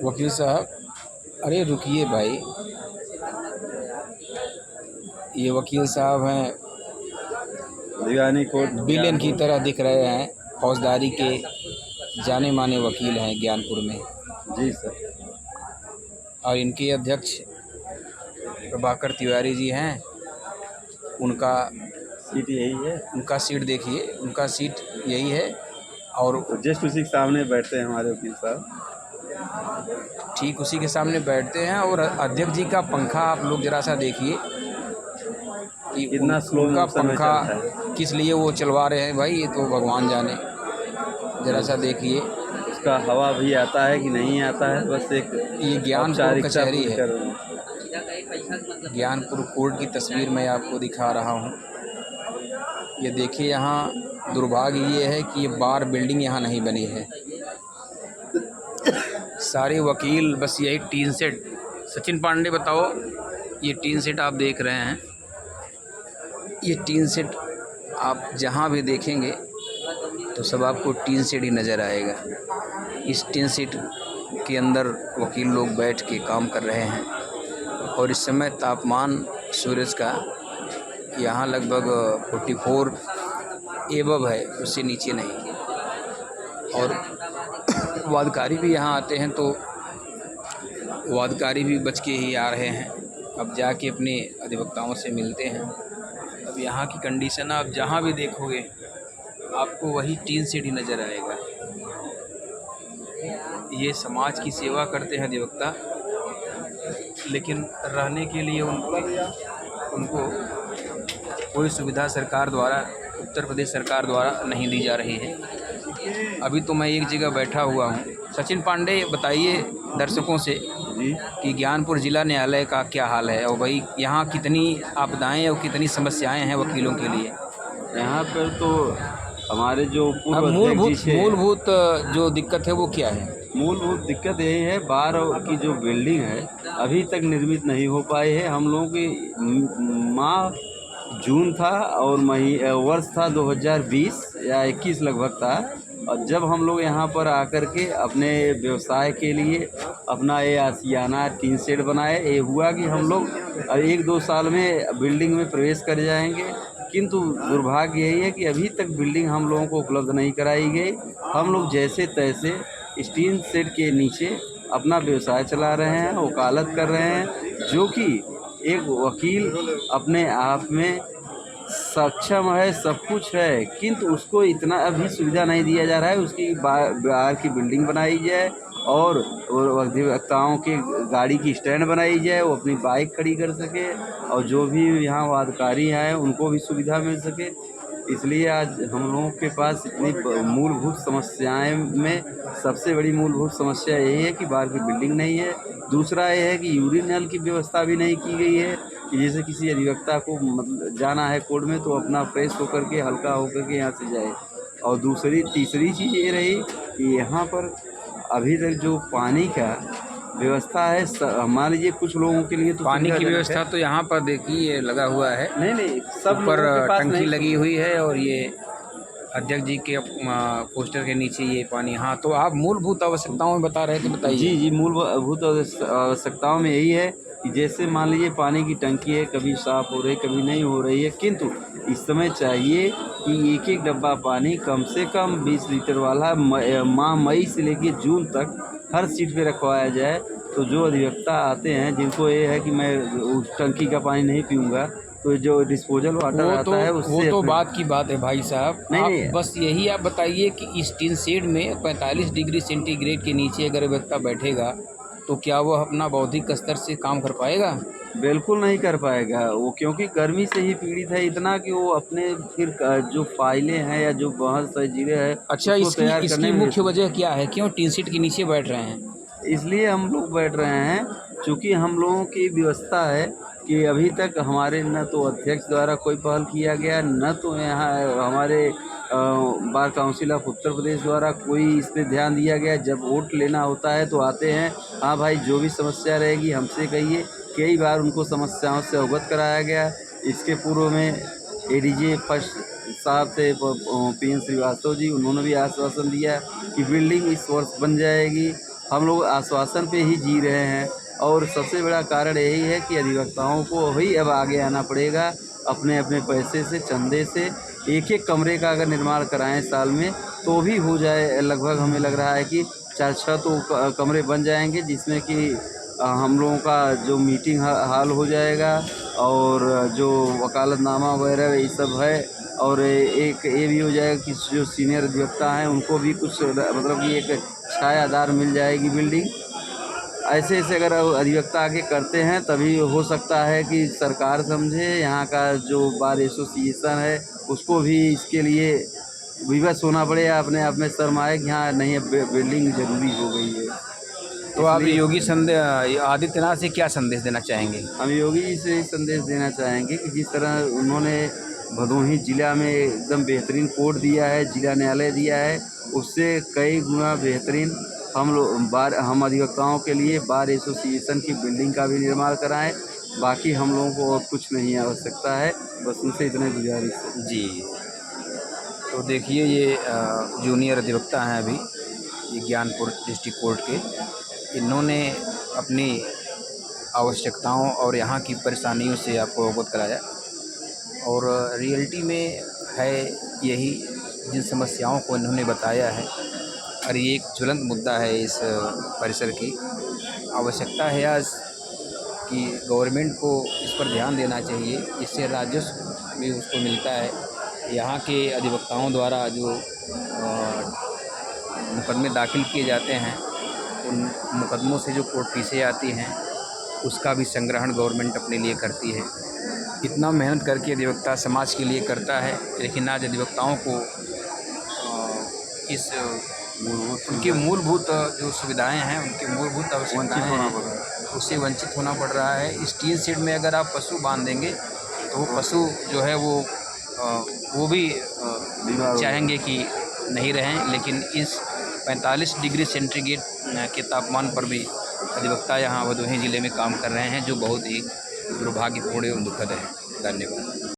वकील साहब, अरे रुकिए भाई, ये वकील साहब हैं, दीवानी कोर्ट विलेन की तरह दिख रहे हैं। फौजदारी के जाने माने वकील हैं ज्ञानपुर में। जी सर। और इनके अध्यक्ष प्रभाकर तिवारी जी हैं। उनका सीट यही है, उनका सीट देखिए, उनका सीट यही है। और तो जस्ट उसी के सामने बैठते हैं हमारे वकील साहब। ठीक उसी के सामने बैठते हैं। और अध्यक्ष जी का पंखा आप लोग जरा सा देखिए कि कितना स्लो उनका मोशन में पंखा चलता है। किस लिए वो चलवा रहे हैं भाई, ये तो भगवान जाने। जरा सा देखिए, उसका हवा भी आता है कि नहीं आता है, बस एक ये ज्ञानपुर औपचारिकता कचहरी पूरी है। कर रहे हैं। ज्ञानपुर कोर्ट की तस्वीर मैं आपको दिखा रहा हूँ। ये देखिए, यहाँ दुर्भाग्य ये है कि ये बार बिल्डिंग यहाँ नहीं बनी है। सारे वकील बस यही टीन सेट। सचिन पांडे बताओ, ये टीन सेट आप देख रहे हैं, ये टीन सेट आप जहाँ भी देखेंगे तो सब आपको टीन सेट ही नज़र आएगा। इस टीन सेट के अंदर वकील लोग बैठ के काम कर रहे हैं। और इस समय तापमान सूरज का यहाँ लगभग 44 एबव है, उससे नीचे नहीं। और वादकारी भी यहाँ आते हैं तो वादकारी भी बच के ही आ रहे हैं। अब जाके अपने अधिवक्ताओं से मिलते हैं। अब यहाँ की कंडीशन आप जहाँ भी देखोगे आपको वही टीन सेट ही नज़र आएगा। ये समाज की सेवा करते हैं अधिवक्ता, लेकिन रहने के लिए उनको कोई सुविधा सरकार द्वारा, उत्तर प्रदेश सरकार द्वारा नहीं दी जा रही है। अभी तो मैं एक जगह बैठा हुआ हूँ। सचिन पांडे बताइए दर्शकों से जी, कि ज्ञानपुर जिला न्यायालय का क्या हाल है, और भाई यहाँ कितनी आपदाएं और कितनी समस्याएं हैं वकीलों के लिए। यहाँ पर तो हमारे जो अब पूर्व अध्यक्ष जी थे, मूलभूत जो दिक्कत है वो क्या है? मूलभूत दिक्कत यही है, बार की जो बिल्डिंग है अभी तक निर्मित नहीं हो पाई है। हम लोगों की माह जून था और वर्ष था 2020 या 21 लगभग था। और जब हम लोग यहाँ पर आकर के अपने व्यवसाय के लिए अपना ये आशियाना टीन शेड बनाए, ये हुआ कि हम लोग 1-2 साल में बिल्डिंग में प्रवेश कर जाएंगे। किंतु दुर्भाग्य यही है कि अभी तक बिल्डिंग हम लोगों को उपलब्ध नहीं कराई गई। हम लोग जैसे तैसे इस टीन शेड के नीचे अपना व्यवसाय चला रहे हैं, वकालत कर रहे हैं, जो कि एक वकील अपने आप में सक्षम है, सब कुछ है, किंतु उसको इतना अभी सुविधा नहीं दिया जा रहा है। उसकी बाहर की बिल्डिंग बनाई जाए और अधिवक्ताओं के गाड़ी की स्टैंड बनाई जाए, वो अपनी बाइक खड़ी कर सके, और जो भी यहाँ वादकारी हैं उनको भी सुविधा मिल सके। इसलिए आज हम लोगों के पास इतनी मूलभूत समस्याएं में सबसे बड़ी मूलभूत समस्या यही है कि बाहर की बिल्डिंग नहीं है। दूसरा ये है कि यूरिनल की व्यवस्था भी नहीं की गई है कि जैसे किसी अधिवक्ता को मतलब जाना है कोर्ट में तो अपना फ्रेश होकर के, हल्का होकर के यहाँ से जाए। और तीसरी चीज़ ये रही कि यहाँ पर अभी तक जो पानी का व्यवस्था है, मान लीजिए कुछ लोगों के लिए तो पानी की सुविधाजनक व्यवस्था तो यहाँ पर देखिए लगा हुआ है। नहीं, सब ऊपर लोगों के पास टंकी नहीं। लगी हुई है और ये अध्यक्ष जी के पोस्टर के नीचे ये पानी। हाँ, तो आप मूलभूत आवश्यकताओं में बता रहे थे, बताइए। जी, मूलभूत आवश्यकताओं में यही है कि जैसे मान लीजिए पानी की टंकी है, कभी साफ़ हो रही है, कभी नहीं हो रही है, किंतु इस समय चाहिए कि एक डब्बा पानी कम से कम 20 लीटर वाला माह मई से लेकर जून तक हर सीट पे रखवाया जाए। तो जो अधिवक्ता आते हैं जिनको ये है कि मैं उस टंकी का पानी नहीं पीऊँगा, तो जो डिस्पोजल वाटर आता है उससे वो तो बात की बात है भाई साहब। नहीं, आप बस यही आप बताइए कि इस टीन शेड में 45 डिग्री सेंटीग्रेड के नीचे अगर व्यक्ति बैठेगा तो क्या वह अपना बौद्धिक स्तर से काम कर पाएगा? बिल्कुल नहीं कर पाएगा वो, क्योंकि गर्मी से ही पीड़ित है इतना कि वो अपने फिर जो फाइलें हैं या जो बहस चीज़ें हैं अच्छा, उसको तैयार इसकी करने में। मुख्य वजह क्या है, क्यों टीन शेड के नीचे बैठ रहे हैं? इसलिए हम लोग बैठ रहे हैं क्योंकि हम लोगों की व्यवस्था है कि अभी तक हमारे न तो अध्यक्ष द्वारा कोई पहल किया गया, न तो यहाँ हमारे bar council of Uttar Pradesh द्वारा कोई इस पर ध्यान दिया गया। जब वोट लेना होता है तो आते हैं, हाँ भाई जो भी समस्या रहेगी हमसे कहिए। कई बार उनको समस्याओं से अवगत कराया गया। इसके पूर्व में एडीजे फर्स्ट साहब थे पीएन श्रीवास्तव जी, उन्होंने भी आश्वासन दिया कि बिल्डिंग इस वर्ष बन जाएगी। हम लोग आश्वासन पे ही जी रहे हैं और सबसे बड़ा कारण यही है कि अधिवक्ताओं को ही अब आगे आना पड़ेगा, अपने अपने पैसे से, चंदे से एक एक कमरे का अगर निर्माण कराएं साल में तो भी हो जाए। लगभग हमें लग रहा है कि 4-6 तो कमरे बन जाएंगे, जिसमें कि हम लोगों का जो मीटिंग हॉल हो जाएगा और जो वकालतनामा वगैरह ये सब है, और एक ये भी हो जाएगा कि जो सीनियर अधिवक्ता हैं उनको भी कुछ मतलब कि एक छायादार मिल जाएगी बिल्डिंग। ऐसे ऐसे अगर अधिवक्ता आगे करते हैं तभी हो सकता है कि सरकार समझे, यहाँ का जो बार एसोसिएशन है उसको भी इसके लिए विवश होना पड़े, अपने आप में शर्म आए कि हाँ नहीं अब बिल्डिंग ज़रूरी हो गई है। तो आप इसलिए योगी आदित्यनाथ से क्या संदेश देना चाहेंगे? हम योगी जी से संदेश देना चाहेंगे कि जिस तरह उन्होंने भदोही ज़िला में एकदम बेहतरीन कोर्ट दिया है, जिला न्यायालय दिया है, उससे कई गुना बेहतरीन हम अधिवक्ताओं के लिए बार एसोसिएशन की बिल्डिंग का भी निर्माण कराएं। बाकी हम लोगों को और कुछ नहीं आवश्यकता है, बस उनसे इतने गुजारिश है। जी। तो देखिए ये जूनियर अधिवक्ता हैं अभी, ये ज्ञानपुर डिस्ट्रिक्ट कोर्ट के। इन्होंने अपनी आवश्यकताओं और यहाँ की परेशानियों से आपको अवगत कराया और रियलिटी में है यही, जिन समस्याओं को इन्होंने बताया है और ये एक ज्वलंत मुद्दा है इस परिसर की। आवश्यकता है आज कि गवर्नमेंट को इस पर ध्यान देना चाहिए, इससे राजस्व भी उसको मिलता है। यहाँ के अधिवक्ताओं द्वारा जो मुकदमे दाखिल किए जाते हैं, उन मुकदमों से जो कोर्ट फीसें आती हैं उसका भी संग्रहण गवर्नमेंट अपने लिए करती है। इतना मेहनत करके अधिवक्ता समाज के लिए करता है, लेकिन आज अधिवक्ताओं को इस उनकी मूलभूत जो सुविधाएं हैं, उनकी मूलभूत आवश्यकताएं हैं, उससे वंचित होना पड़ रहा है। इस टीन शेड में अगर आप पशु बांध देंगे तो वो पशु जो है वो भी चाहेंगे कि नहीं रहें, लेकिन इस 45 डिग्री सेंटीग्रेड के तापमान पर भी अधिवक्ता यहाँ भदोही ज़िले में काम कर रहे हैं, जो बहुत ही दुर्भाग्यपूर्ण एवं दुखद है। धन्यवाद।